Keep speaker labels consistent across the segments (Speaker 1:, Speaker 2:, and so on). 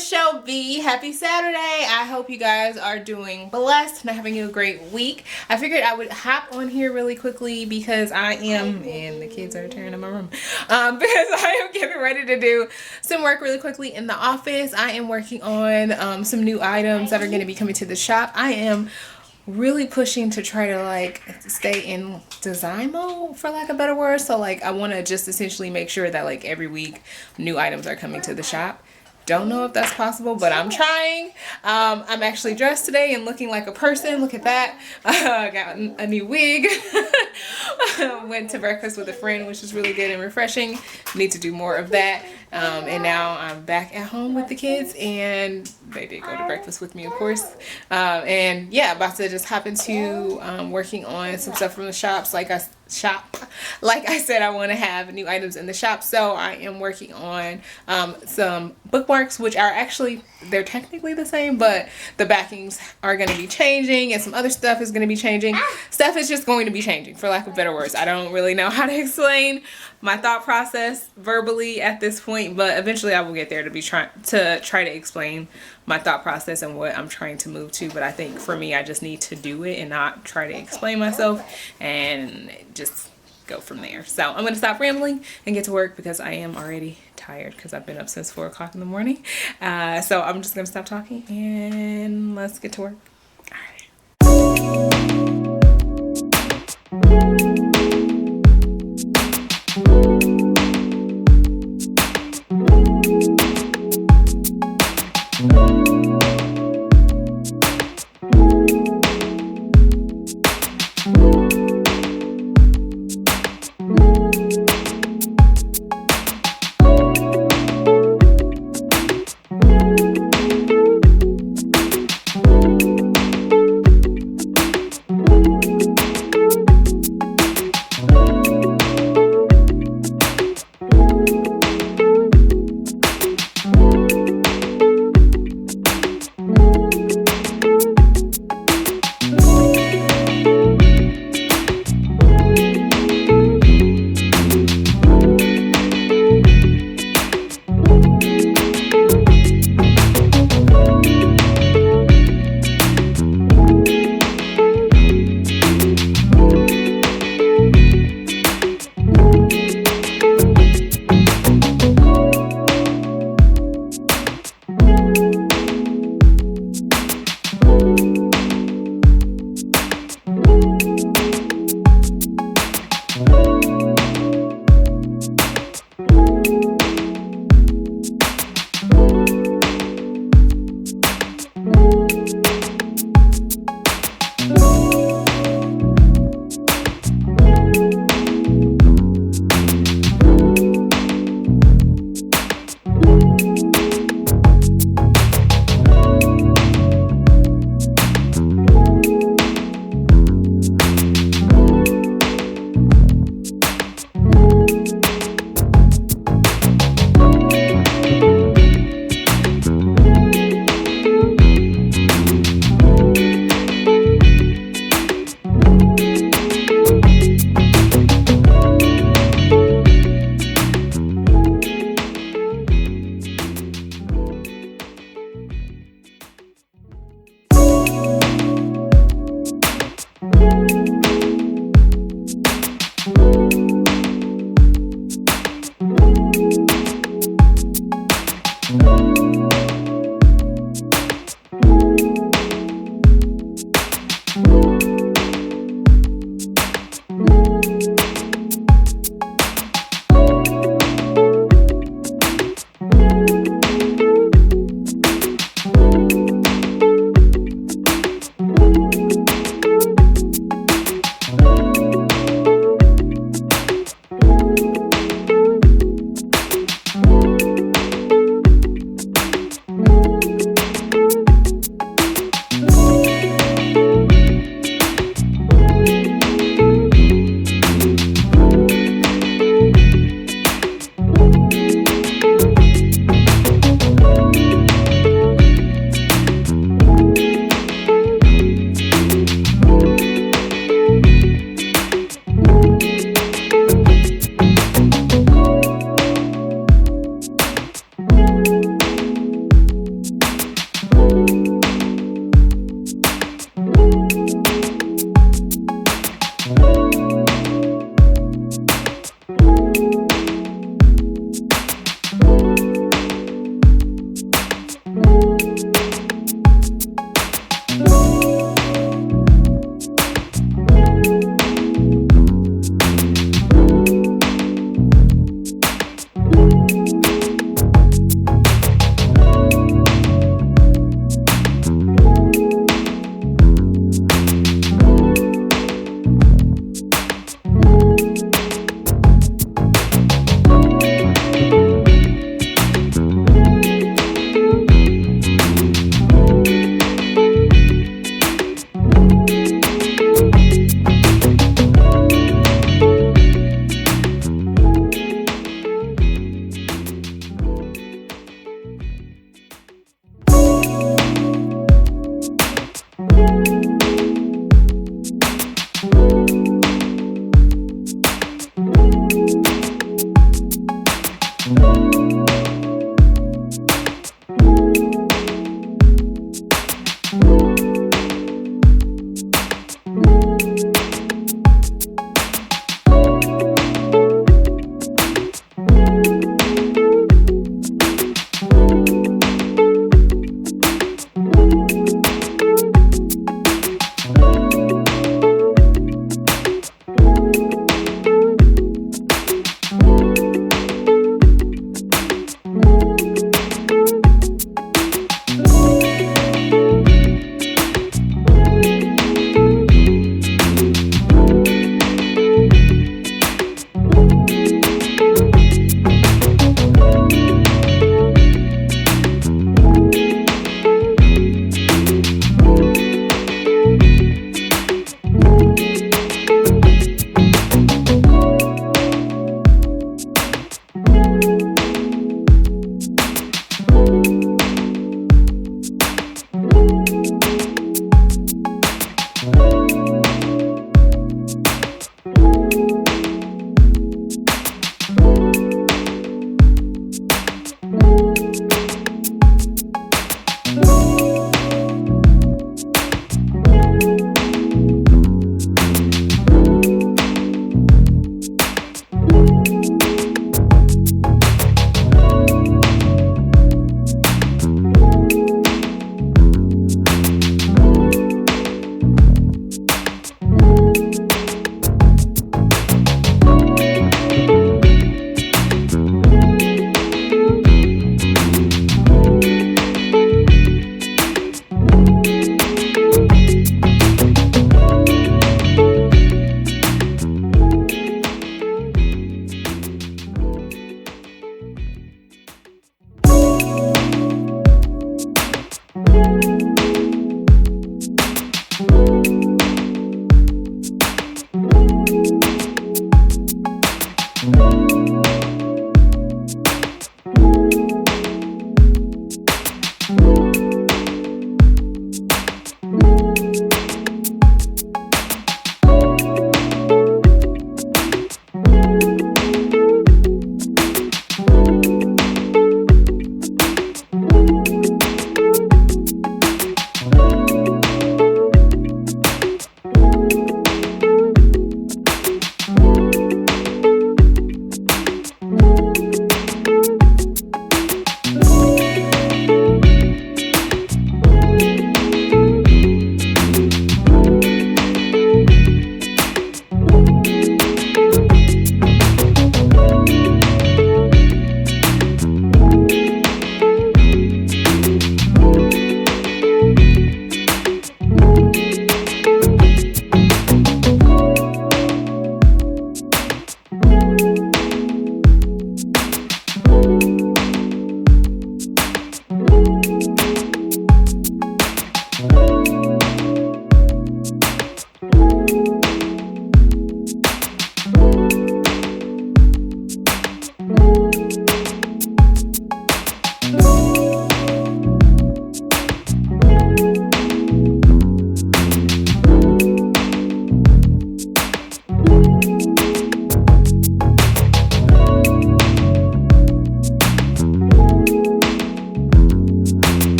Speaker 1: it shall be. Happy Saturday. I hope you guys are doing blessed and having a great week. I figured I would hop on here really quickly because I am, and the kids are tearing in my room, because I am getting ready to do some work really quickly in the office. I am working on some new items that are going to be coming to the shop. I am really pushing to try to like stay in design mode, for lack of a better word. So like I want to just essentially make sure that like every week new items are coming to the shop. Don't know if that's possible, but I'm trying. I'm actually dressed today and looking like a person. Look at that. I got a new wig. Went to breakfast with a friend, which is really good and refreshing. Need to do more of that. And now I'm back at home with the kids, and they did go to breakfast with me, of course. And yeah, about to just hop into working on some stuff from the shops. Like I said, I want to have new items in the shop, so I am working on some bookmarks, which are actually, they're technically the same, but the backings are going to be changing, and some other stuff is going to be changing. Stuff is just going to be changing, for lack of better words. I don't really know how to explain my thought process verbally at this point, but eventually I will get there to try to explain my thought process and what I'm trying to move to. But I think for me, I just need to do it and not try to explain myself and just go from there. So I'm going to stop rambling and get to work because I am already tired because I've been up since 4 o'clock in the morning. So I'm just going to stop talking and let's get to work. All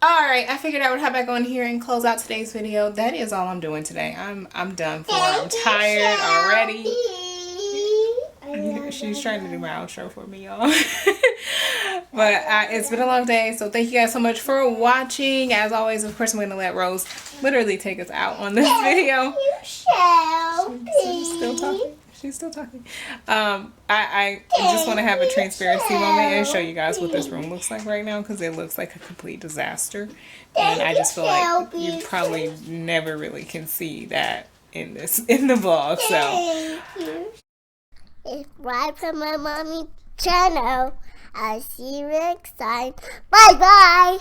Speaker 1: Alright, I figured I would hop back on here and close out today's video. That is all I'm doing today. I'm done for. I'm tired already. She's trying to do my outro for me, y'all. But it's been a long day, so thank you guys so much for watching. As always, of course, I'm going to let Rose literally take us out on this video. She's still talking. She's still talking. I just want to have a transparency moment and show you guys what this room looks like right now, because it looks like a complete disaster. And I just feel like you probably never really can see that in the vlog. So
Speaker 2: subscribe to my mommy channel. I'll see you next time. Bye bye.